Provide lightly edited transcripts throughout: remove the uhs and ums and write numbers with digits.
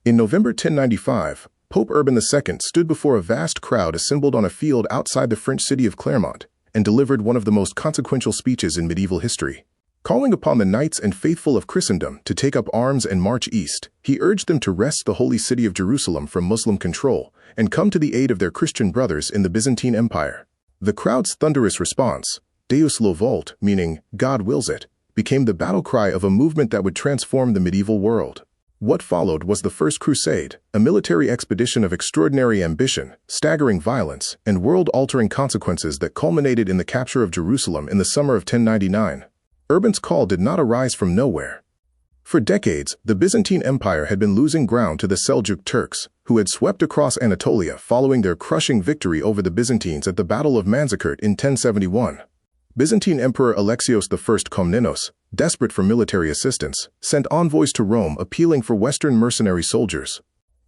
In November 1095, Pope Urban II stood before a vast crowd assembled on a field outside the French city of Clermont and delivered one of the most consequential speeches in medieval history. Calling upon the knights and faithful of Christendom to take up arms and march east, he urged them to wrest the holy city of Jerusalem from Muslim control and come to the aid of their Christian brothers in the Byzantine Empire. The crowd's thunderous response, Deus lo Vult, meaning God wills it, became the battle cry of a movement that would transform the medieval world. What followed was the First Crusade, a military expedition of extraordinary ambition, staggering violence, and world-altering consequences that culminated in the capture of Jerusalem in the summer of 1099. Urban's call did not arise from nowhere. For decades, the Byzantine Empire had been losing ground to the Seljuk Turks, who had swept across Anatolia following their crushing victory over the Byzantines at the Battle of Manzikert in 1071. Byzantine Emperor Alexios I Komnenos, desperate for military assistance, sent envoys to Rome appealing for Western mercenary soldiers.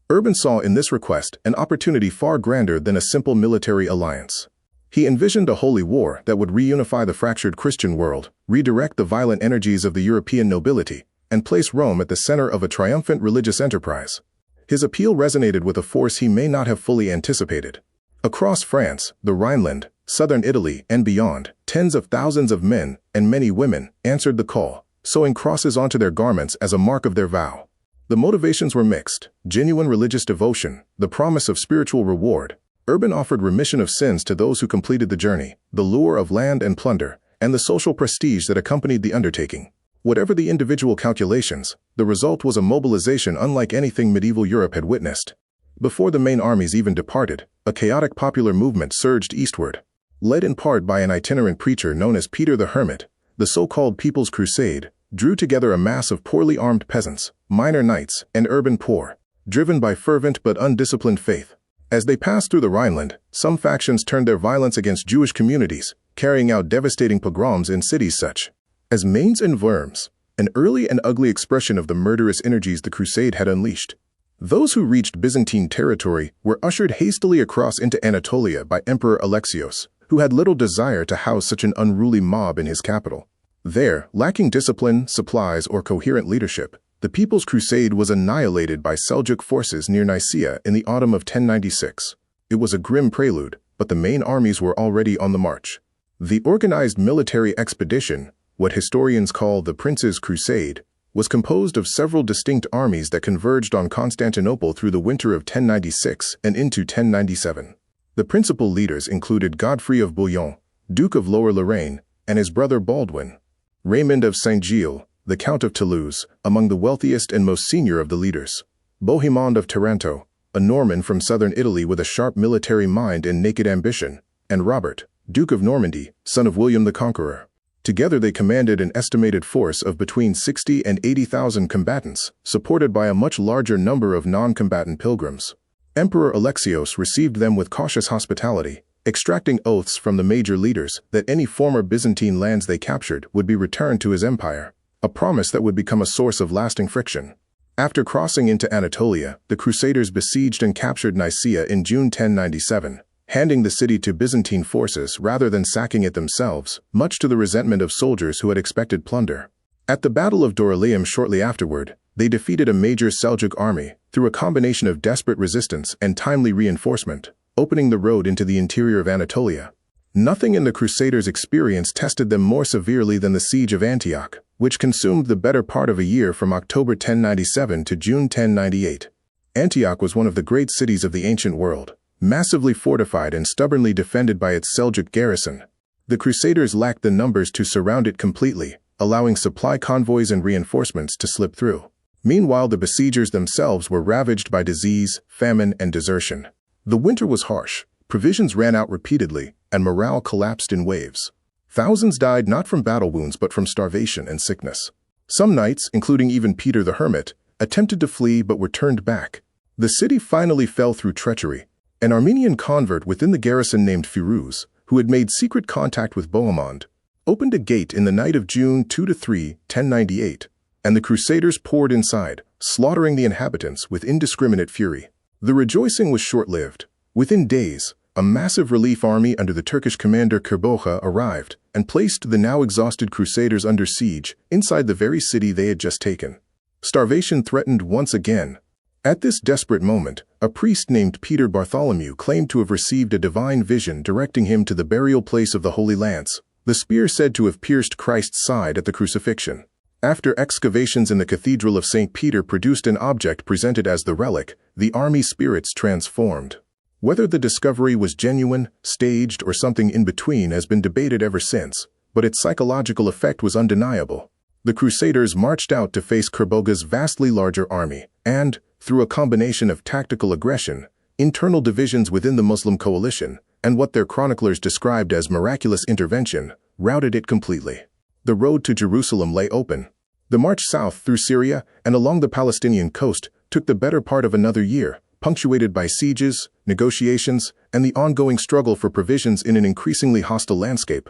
Urban saw in this request an opportunity far grander than a simple military alliance. He envisioned a holy war that would reunify the fractured Christian world, redirect the violent energies of the European nobility, and place Rome at the center of a triumphant religious enterprise. His appeal resonated with a force he may not have fully anticipated. Across France, the Rhineland, southern Italy, and beyond, tens of thousands of men, and many women, answered the call, sewing crosses onto their garments as a mark of their vow. The motivations were mixed: genuine religious devotion, the promise of spiritual reward. Urban offered remission of sins to those who completed the journey, the lure of land and plunder, and the social prestige that accompanied the undertaking. Whatever the individual calculations, the result was a mobilization unlike anything medieval Europe had witnessed. Before the main armies even departed, a chaotic popular movement surged eastward. Led in part by an itinerant preacher known as Peter the Hermit, the so-called People's Crusade drew together a mass of poorly armed peasants, minor knights, and urban poor, driven by fervent but undisciplined faith. As they passed through the Rhineland, some factions turned their violence against Jewish communities, carrying out devastating pogroms in cities such as Mainz and Worms, an early and ugly expression of the murderous energies the Crusade had unleashed. Those who reached Byzantine territory were ushered hastily across into Anatolia by Emperor Alexios, who had little desire to house such an unruly mob in his capital. There, lacking discipline, supplies, or coherent leadership, the People's Crusade was annihilated by Seljuk forces near Nicaea in the autumn of 1096. It was a grim prelude, but the main armies were already on the march. The organized military expedition, what historians call the Prince's Crusade, was composed of several distinct armies that converged on Constantinople through the winter of 1096 and into 1097. The principal leaders included Godfrey of Bouillon, Duke of Lower Lorraine, and his brother Baldwin. Raymond of Saint-Gilles, the Count of Toulouse, among the wealthiest and most senior of the leaders. Bohemond of Taranto, a Norman from southern Italy with a sharp military mind and naked ambition, and Robert, Duke of Normandy, son of William the Conqueror. Together they commanded an estimated force of between 60 and 80,000 combatants, supported by a much larger number of non-combatant pilgrims. Emperor Alexios received them with cautious hospitality, extracting oaths from the major leaders that any former Byzantine lands they captured would be returned to his empire, a promise that would become a source of lasting friction. After crossing into Anatolia, the Crusaders besieged and captured Nicaea in June 1097, handing the city to Byzantine forces rather than sacking it themselves, much to the resentment of soldiers who had expected plunder. At the Battle of Dorylaeum shortly afterward, they defeated a major Seljuk army through a combination of desperate resistance and timely reinforcement, opening the road into the interior of Anatolia. Nothing in the Crusaders' experience tested them more severely than the siege of Antioch, which consumed the better part of a year from October 1097 to June 1098. Antioch was one of the great cities of the ancient world, massively fortified and stubbornly defended by its Seljuk garrison. The Crusaders lacked the numbers to surround it completely, allowing supply convoys and reinforcements to slip through. Meanwhile, the besiegers themselves were ravaged by disease, famine, and desertion. The winter was harsh, provisions ran out repeatedly, and morale collapsed in waves. Thousands died not from battle wounds but from starvation and sickness. Some knights, including even Peter the Hermit, attempted to flee but were turned back. The city finally fell through treachery. An Armenian convert within the garrison named Firuz, who had made secret contact with Bohemond, opened a gate in the night of June 2–3, 1098, and the Crusaders poured inside, slaughtering the inhabitants with indiscriminate fury. The rejoicing was short-lived. Within days, a massive relief army under the Turkish commander Kerbocha arrived and placed the now exhausted Crusaders under siege inside the very city they had just taken. Starvation threatened once again. At this desperate moment, a priest named Peter Bartholomew claimed to have received a divine vision directing him to the burial place of the Holy Lance, the spear said to have pierced Christ's side at the crucifixion. After excavations in the Cathedral of St. Peter produced an object presented as the relic, the army spirits transformed. Whether the discovery was genuine, staged, or something in between has been debated ever since, but its psychological effect was undeniable. The Crusaders marched out to face Kerboga's vastly larger army, and, through a combination of tactical aggression, internal divisions within the Muslim coalition, and what their chroniclers described as miraculous intervention, routed it completely. The road to Jerusalem lay open. The march south through Syria and along the Palestinian coast took the better part of another year, punctuated by sieges, negotiations, and the ongoing struggle for provisions in an increasingly hostile landscape.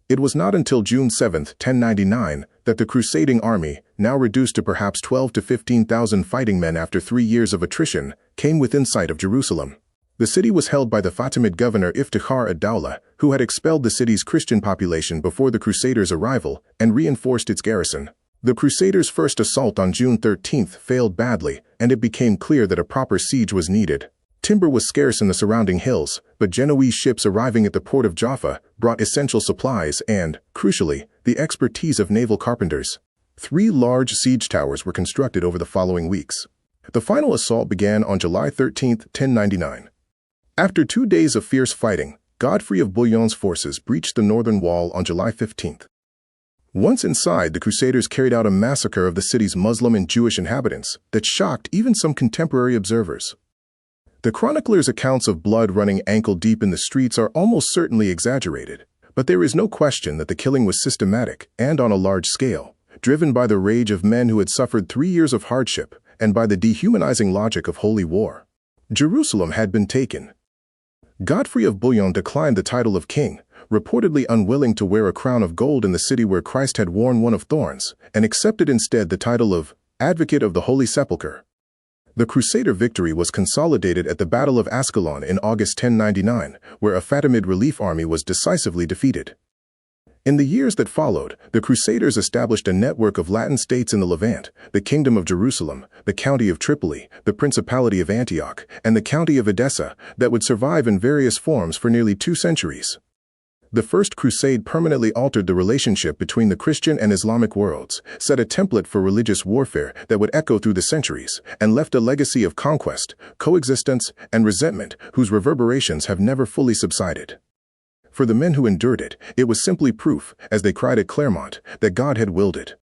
It was not until June 7, 1099, that the crusading army, now reduced to perhaps 12,000 to 15,000 fighting men after 3 years of attrition, came within sight of Jerusalem. The city was held by the Fatimid governor Iftikhar ad-Dawla, who had expelled the city's Christian population before the Crusaders' arrival and reinforced its garrison. The Crusaders' first assault on June 13 failed badly, and it became clear that a proper siege was needed. Timber was scarce in the surrounding hills, but Genoese ships arriving at the port of Jaffa brought essential supplies and, crucially, the expertise of naval carpenters. 3 large siege towers were constructed over the following weeks. The final assault began on July 13, 1099. After 2 days of fierce fighting, Godfrey of Bouillon's forces breached the northern wall on July 15. Once inside, the Crusaders carried out a massacre of the city's Muslim and Jewish inhabitants that shocked even some contemporary observers. The chroniclers' accounts of blood running ankle-deep in the streets are almost certainly exaggerated, but there is no question that the killing was systematic and on a large scale, driven by the rage of men who had suffered 3 years of hardship and by the dehumanizing logic of holy war. Jerusalem had been taken. Godfrey of Bouillon declined the title of king, reportedly unwilling to wear a crown of gold in the city where Christ had worn one of thorns, and accepted instead the title of Advocate of the Holy Sepulchre. The Crusader victory was consolidated at the Battle of Ascalon in August 1099, where a Fatimid relief army was decisively defeated. In the years that followed, the Crusaders established a network of Latin states in the Levant, the Kingdom of Jerusalem, the County of Tripoli, the Principality of Antioch, and the County of Edessa that would survive in various forms for nearly 2 centuries. The First Crusade permanently altered the relationship between the Christian and Islamic worlds, set a template for religious warfare that would echo through the centuries, and left a legacy of conquest, coexistence, and resentment whose reverberations have never fully subsided. For the men who endured it, it was simply proof, as they cried at Clermont, that God had willed it.